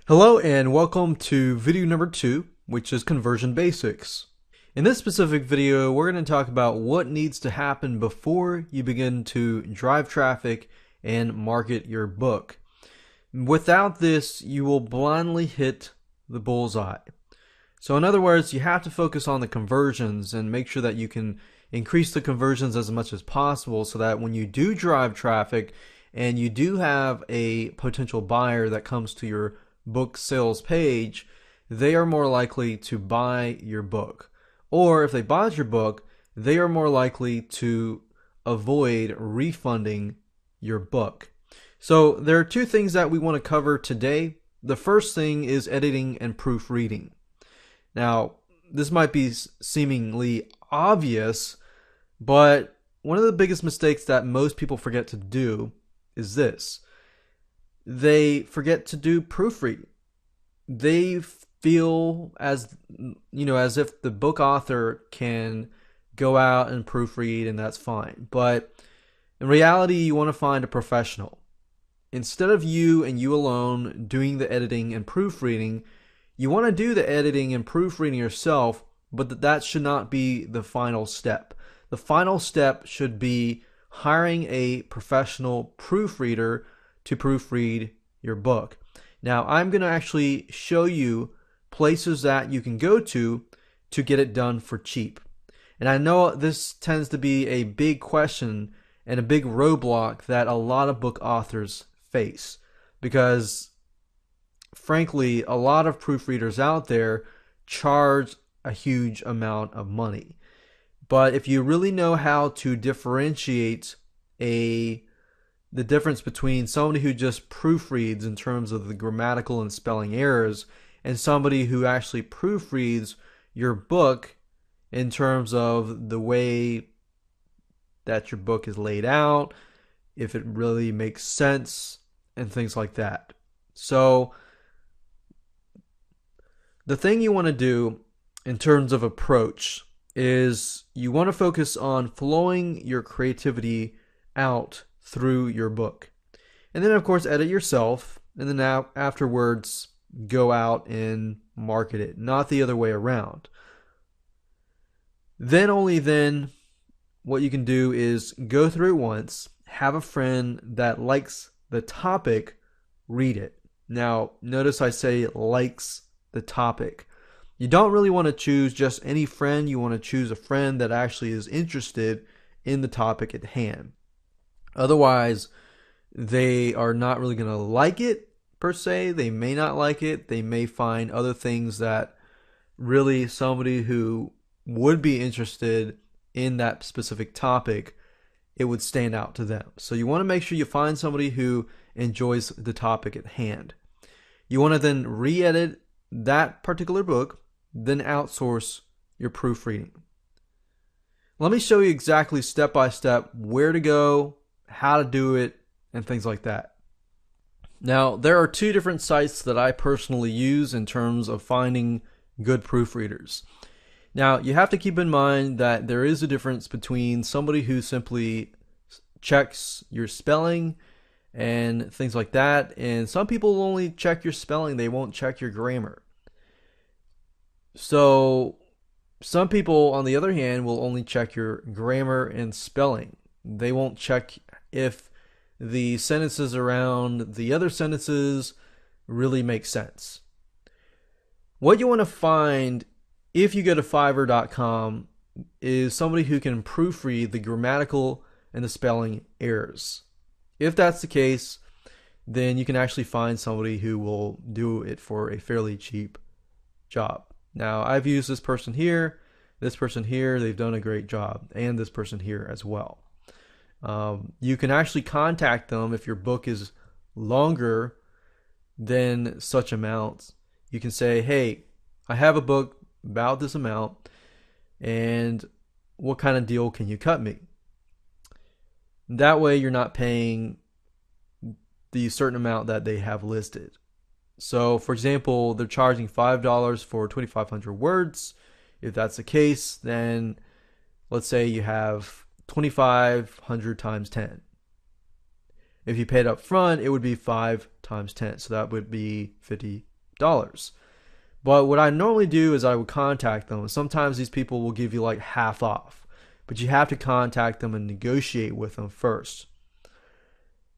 Hello and welcome to video number 2, which is conversion basics. In this specific video, we're going to talk about what needs to happen before you begin to drive traffic and market your book. Without this, you will blindly hit the bullseye. So in other words, you have to focus on the conversions and make sure that you can increase the conversions as much as possible so that when you do drive traffic and you do have a potential buyer that comes to your book sales page, they are more likely to buy your book. Or if they bought your book, they are more likely to avoid refunding your book. So there are two things that we want to cover today. The first thing is editing and proofreading. Now, this might be seemingly obvious, but one of the biggest mistakes that most people forget to do is this. They forget to do proofreading. They feel as if the book author can go out and proofread and that's fine. But in reality, you want to find a professional. Instead of you and you alone doing the editing and proofreading, you want to do the editing and proofreading yourself, but that should not be the final step. The final step should be hiring a professional proofreader to proofread your book. Now, I'm going to actually show you places that you can go to get it done for cheap. And I know this tends to be a big question and a big roadblock that a lot of book authors face because, frankly, a lot of proofreaders out there charge a huge amount of money. But if you really know how to differentiate the difference between somebody who just proofreads in terms of the grammatical and spelling errors and somebody who actually proofreads your book in terms of the way that your book is laid out, if it really makes sense, and things like that. So the thing you want to do in terms of approach is you want to focus on flowing your creativity out through your book. And then, of course, edit yourself, and then afterwards go out and market it, not the other way around. Then, only then, what you can do is go through it once, have a friend that likes the topic, read it. Now, notice I say likes the topic. You don't really want to choose just any friend. You want to choose a friend that actually is interested in the topic at hand. Otherwise, they are not really going to like it per se. They may not like it. They may find other things that really somebody who would be interested in that specific topic, it would stand out to them. So you want to make sure you find somebody who enjoys the topic at hand. You want to then re-edit that particular book, then outsource your proofreading. Let me show you exactly step by step where to go, how to do it, and things like that. Now, there are two different sites that I personally use in terms of finding good proofreaders. Now, you have to keep in mind that there is a difference between somebody who simply checks your spelling and things like that, and some people will only check your spelling, they won't check your grammar. So some people, on the other hand, will only check your grammar and spelling. They won't check if the sentences around the other sentences really make sense. What you want to find if you go to Fiverr.com is somebody who can proofread the grammatical and the spelling errors. If that's the case, then you can actually find somebody who will do it for a fairly cheap job. Now, I've used this person here, they've done a great job, and this person here as well. You can actually contact them if your book is longer than such amounts. You can say, hey, I have a book about this amount, and what kind of deal can you cut me? That way you're not paying the certain amount that they have listed. So, for example, they're charging $5 for 2,500 words. If that's the case, then let's say you have 2,500 times 10. If you paid up front, it would be 5 times 10. So that would be $50. But what I normally do is I would contact them. Sometimes these people will give you like half off, but you have to contact them and negotiate with them first.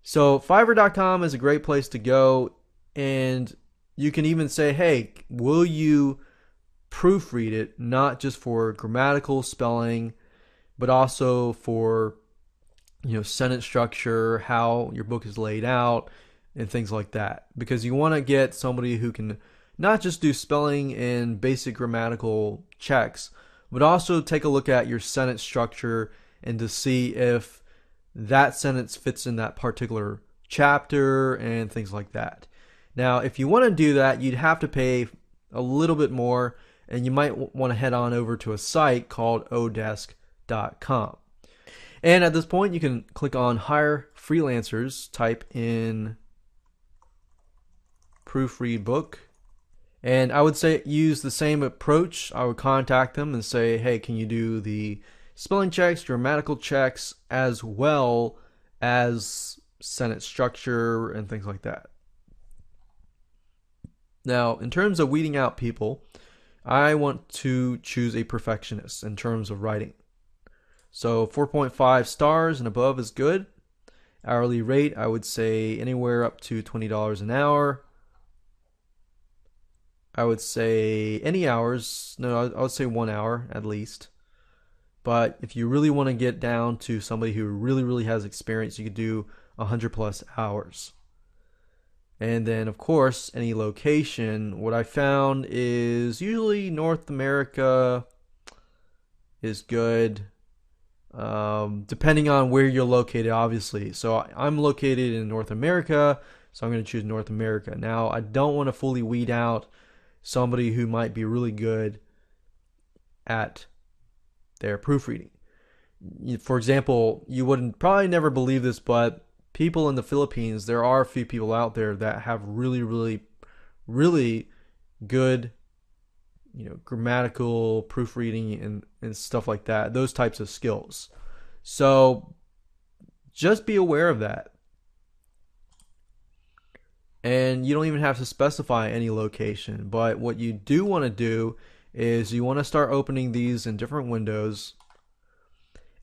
So Fiverr.com is a great place to go, and you can even say, hey, will you proofread it, not just for grammatical spelling, but also for sentence structure, how your book is laid out, and things like that. Because you want to get somebody who can not just do spelling and basic grammatical checks, but also take a look at your sentence structure and to see if that sentence fits in that particular chapter and things like that. Now, if you want to do that, you'd have to pay a little bit more, and you might want to head on over to a site called odesk.com. And at this point, you can click on Hire Freelancers, type in proofread book, and I would say use the same approach. I would contact them and say, hey, can you do the spelling checks, grammatical checks, as well as sentence structure and things like that. Now, in terms of weeding out people, I want to choose a perfectionist in terms of writing. So 4.5 stars and above is good. Hourly rate, I would say anywhere up to $20 an hour. I would say any hours. No, I would say 1 hour at least. But if you really want to get down to somebody who really has experience, you could do 100 plus hours. And then, of course, any location. What I found is usually North America is good, depending on where you're located, obviously. So I'm located in North America, so I'm going to choose North America. Now, I don't want to fully weed out somebody who might be really good at their proofreading. For example, you wouldn't probably never believe this, but people in the Philippines, there are a few people out there that have really good, grammatical proofreading and stuff like that, those types of skills. So just be aware of that. And you don't even have to specify any location, but what you do want to do is you want to start opening these in different windows.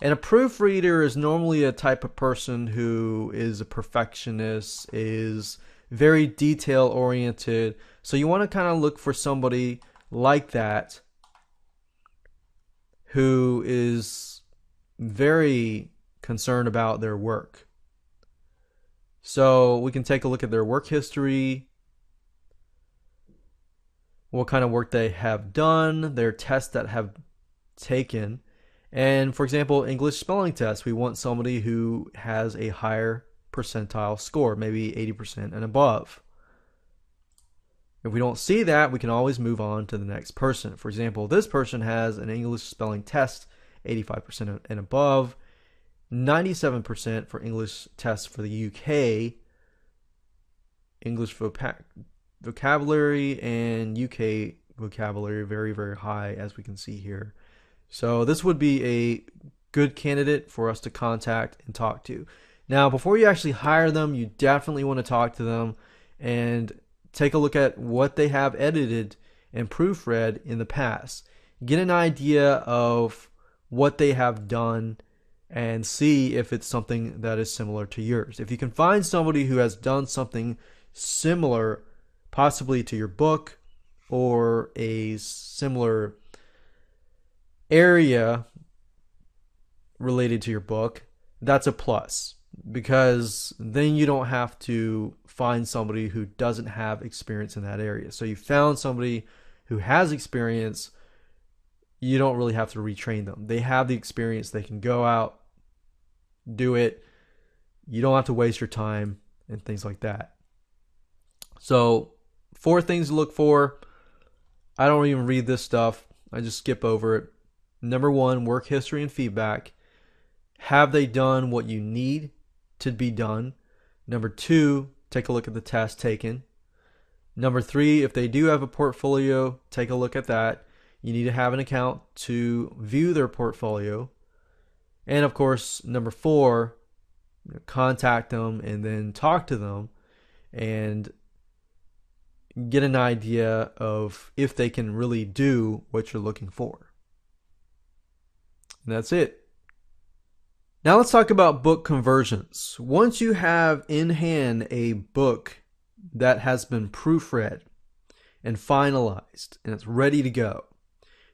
And a proofreader is normally a type of person who is a perfectionist, is very detail oriented. So you want to kind of look for somebody like that who is very concerned about their work. So we can take a look at their work history, what kind of work they have done, their tests that have taken. And for example, English spelling test, we want somebody who has a higher percentile score, maybe 80% and above. If we don't see that, we can always move on to the next person. For example, this person has an English spelling test, 85% and above, 97% for English tests for the UK, English vocabulary and UK vocabulary very high, as we can see here. So this would be a good candidate for us to contact and talk to. Now, before you actually hire them, you definitely want to talk to them and take a look at what they have edited and proofread in the past. Get an idea of what they have done and see if it's something that is similar to yours. If you can find somebody who has done something similar, possibly to your book or a similar area related to your book, that's a plus, because then you don't have to find somebody who doesn't have experience in that area. So you found somebody who has experience, you don't really have to retrain them. They have the experience, they can go out, do it. You don't have to waste your time and things like that. So 4 things to look for. I don't even read this stuff. I just skip over it. Number 1, work history and feedback. Have they done what you need to be done? Number 2, take a look at the test taken. Number 3, if they do have a portfolio, take a look at that. You need to have an account to view their portfolio. And of course, number 4, contact them and then talk to them and get an idea of if they can really do what you're looking for. And that's it. Now let's talk about book conversions. Once you have in hand a book that has been proofread and finalized and it's ready to go,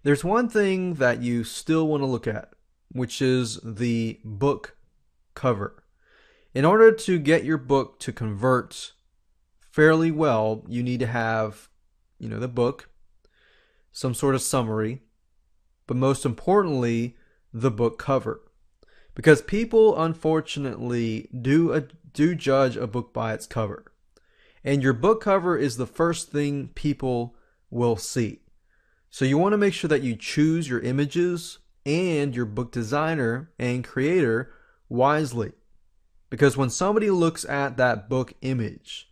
there's one thing that you still want to look at, which is the book cover. In order to get your book to convert fairly well, you need to have, the book, some sort of summary, but most importantly, the book cover. Because people, unfortunately, do judge a book by its cover. And your book cover is the first thing people will see. So you want to make sure that you choose your images and your book designer and creator wisely. Because when somebody looks at that book image,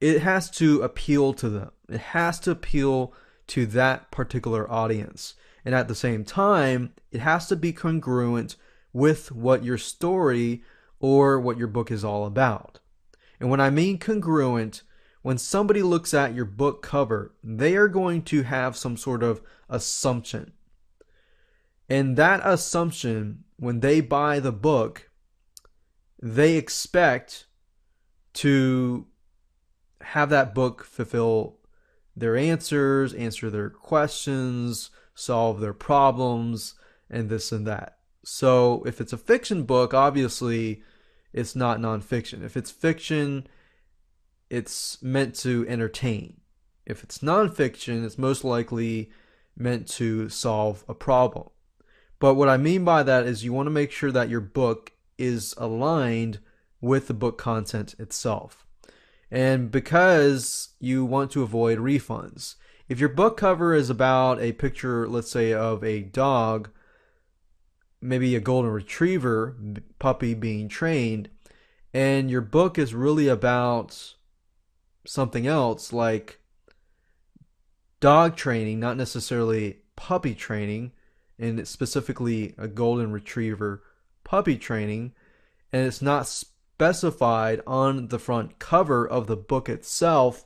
it has to appeal to them. It has to appeal to that particular audience. And at the same time, it has to be congruent with what your story or what your book is all about. And when I mean congruent, when somebody looks at your book cover, they are going to have some sort of assumption. And that assumption, when they buy the book, they expect to have that book fulfill their answers, answer their questions, solve their problems, and this and that. So if it's a fiction book, obviously it's not nonfiction. If it's fiction, it's meant to entertain. If it's nonfiction, it's most likely meant to solve a problem. But what I mean by that is you want to make sure that your book is aligned with the book content itself. And because you want to avoid refunds, if your book cover is about a picture, let's say, of a dog, maybe a golden retriever puppy being trained, and your book is really about something else like dog training, not necessarily puppy training, and specifically a golden retriever puppy training, and it's not specified on the front cover of the book itself,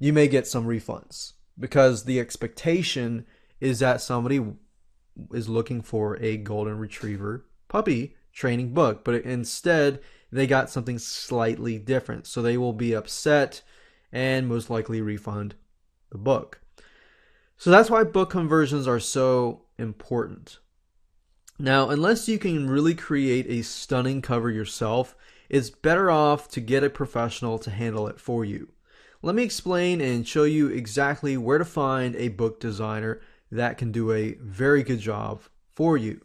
you may get some refunds. Because the expectation is that somebody is looking for a golden retriever puppy training book, but instead they got something slightly different. So they will be upset and most likely refund the book. So that's why book conversions are so important. Now, unless you can really create a stunning cover yourself, it's better off to get a professional to handle it for you. Let me explain and show you exactly where to find a book designer that can do a very good job for you.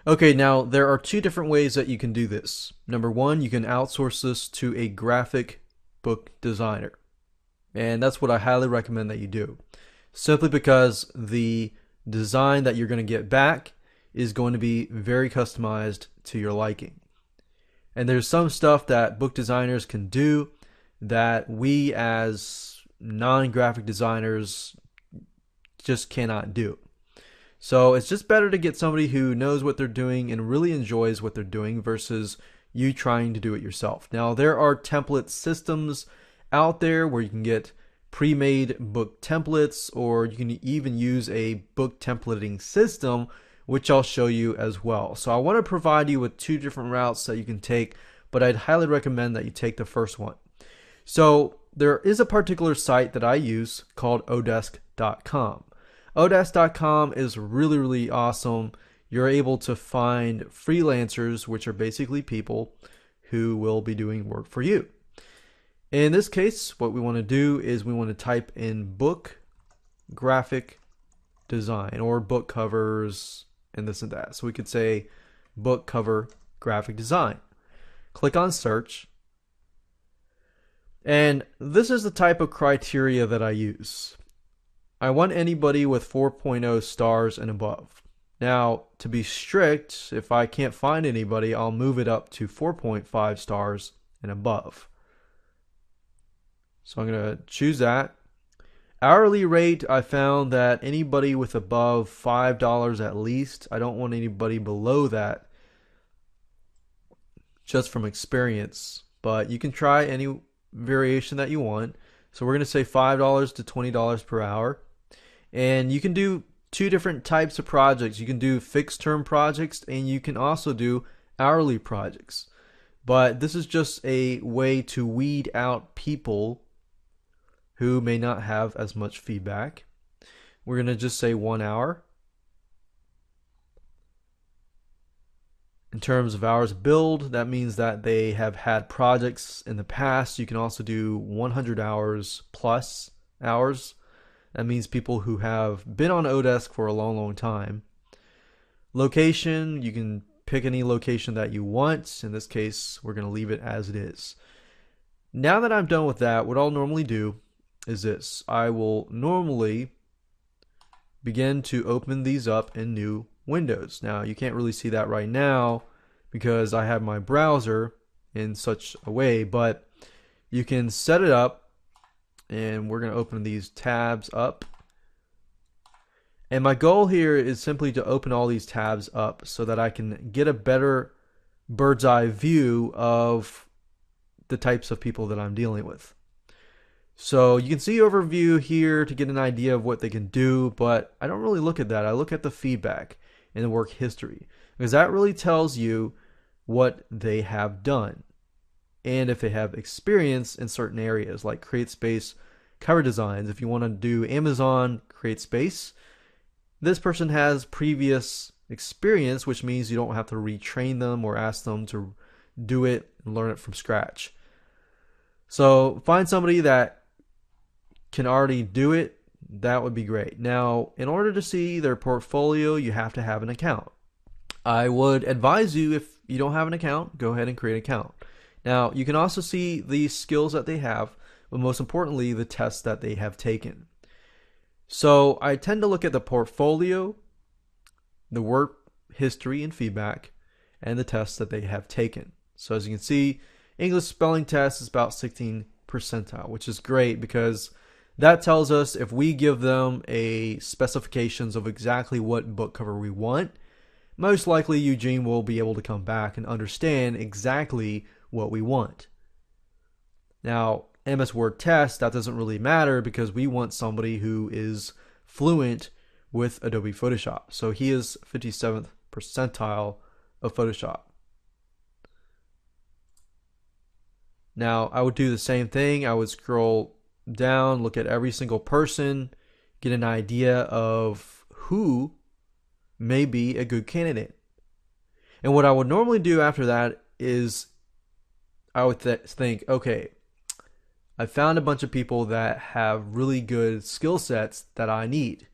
Okay, now there are two different ways that you can do this. Number one, you can outsource this to a graphic book designer. And that's what I highly recommend that you do. Simply because the design that you're going to get back is going to be very customized to your liking. And there's some stuff that book designers can do that we as non-graphic designers just cannot do. So it's just better to get somebody who knows what they're doing and really enjoys what they're doing versus you trying to do it yourself. Now, there are template systems out there where you can get pre-made book templates, or you can even use a book templating system, which I'll show you as well. So I want to provide you with two different routes that you can take, but I'd highly recommend that you take the first one. So there is a particular site that I use called odesk.com. Odesk.com is really, really awesome. You're able to find freelancers, which are basically people who will be doing work for you. In this case, what we want to do is we want to type in book graphic design or book covers and this and that. So we could say book cover graphic design. Click on search. And this is the type of criteria that I use. I want anybody with 4.0 stars and above. Now, to be strict, if I can't find anybody, I'll move it up to 4.5 stars and above. So I'm going to choose that. Hourly rate, I found that anybody with above $5 at least. I don't want anybody below that, just from experience. But you can try variation that you want. So we're going to say $5 to $20 per hour. And you can do two different types of projects. You can do fixed term projects and you can also do hourly projects. But this is just a way to weed out people who may not have as much feedback. We're going to just say 1 hour. In terms of hours billed, that means that they have had projects in the past. You can also do 100 hours plus hours. That means people who have been on Odesk for a long, long time. Location, you can pick any location that you want. In this case, we're going to leave it as it is. Now that I'm done with that, what I'll normally do is this. I will normally begin to open these up in new windows. Now, you can't really see that right now because I have my browser in such a way, but you can set it up, and we're going to open these tabs up. And my goal here is simply to open all these tabs up so that I can get a better bird's eye view of the types of people that I'm dealing with. So you can see overview here to get an idea of what they can do, but I don't really look at that. I look at the feedback and the work history, because that really tells you what they have done and if they have experience in certain areas like CreateSpace cover designs. If you want to do Amazon CreateSpace, this person has previous experience, which means you don't have to retrain them or ask them to do it and learn it from scratch. So find somebody that can already do it. That would be great. Now, in order to see their portfolio, you have to have an account. I would advise you, if you don't have an account, go ahead and create an account. Now, you can also see the skills that they have, but most importantly, the tests that they have taken. So I tend to look at the portfolio, the work history and feedback, and the tests that they have taken. So as you can see, English spelling test is about 16 percentile, which is great because that tells us if we give them a specifications of exactly what book cover we want, most likely Eugene will be able to come back and understand exactly what we want. Now, MS Word test, that doesn't really matter because we want somebody who is fluent with Adobe Photoshop. So he is 57th percentile of Photoshop. Now, I would do the same thing. I would scroll down, look at every single person, get an idea of who may be a good candidate. And what I would normally do after that is I would think, okay, I found a bunch of people that have really good skill sets that I need.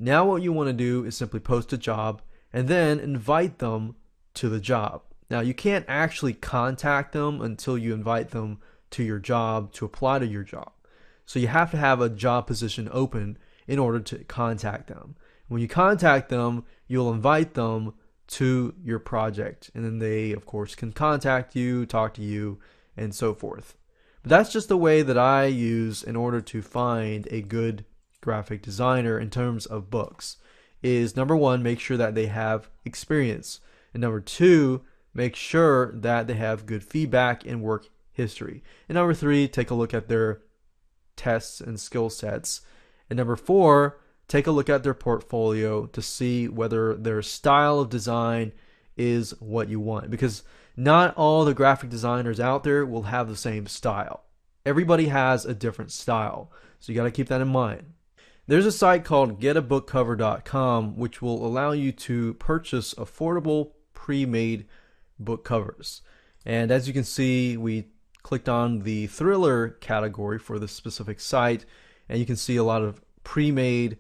Now what you want to do is simply post a job and then invite them to the job. Now you can't actually contact them until you invite them to your job to apply to your job. So you have to have a job position open in order to contact them. When you contact them, you'll invite them to your project, and then they, of course, can contact you, talk to you, and so forth. But that's just the way that I use in order to find a good graphic designer in terms of books. Is number one, make sure that they have experience, and number two, make sure that they have good feedback and work history, and number three, take a look at their tests and skill sets, and number four, take a look at their portfolio to see whether their style of design is what you want, because not all the graphic designers out there will have the same style. Everybody has a different style, so you got to keep that in mind. There's a site called getabookcover.com which will allow you to purchase affordable pre-made book covers. And as you can see, we clicked on the thriller category for this specific site, and you can see a lot of pre-made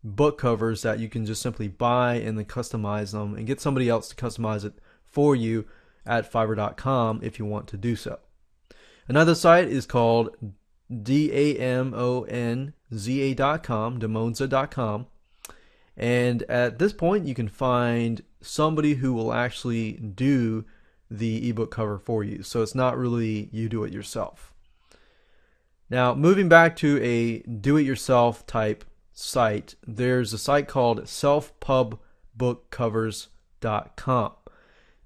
book covers that you can just simply buy and then customize them and get somebody else to customize it for you at Fiverr.com if you want to do so. Another site is called Damonza.com, and at this point you can find somebody who will actually do the ebook cover for you. So it's not really you do it yourself. Now, moving back to a do-it-yourself type site, there's a site called selfpubbookcovers.com.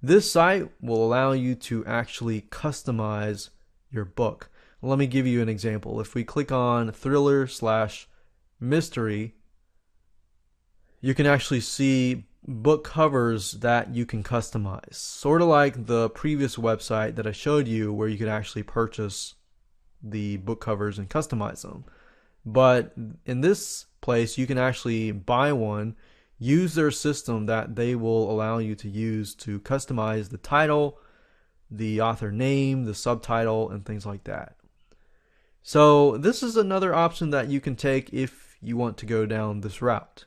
This site will allow you to actually customize your book. Let me give you an example. If we click on thriller/mystery, you can actually see book covers that you can customize. Sort of like the previous website that I showed you where you could actually purchase the book covers and customize them. But in this place, you can actually buy one, use their system that they will allow you to use to customize the title, the author name, the subtitle, and things like that. So this is another option that you can take if you want to go down this route.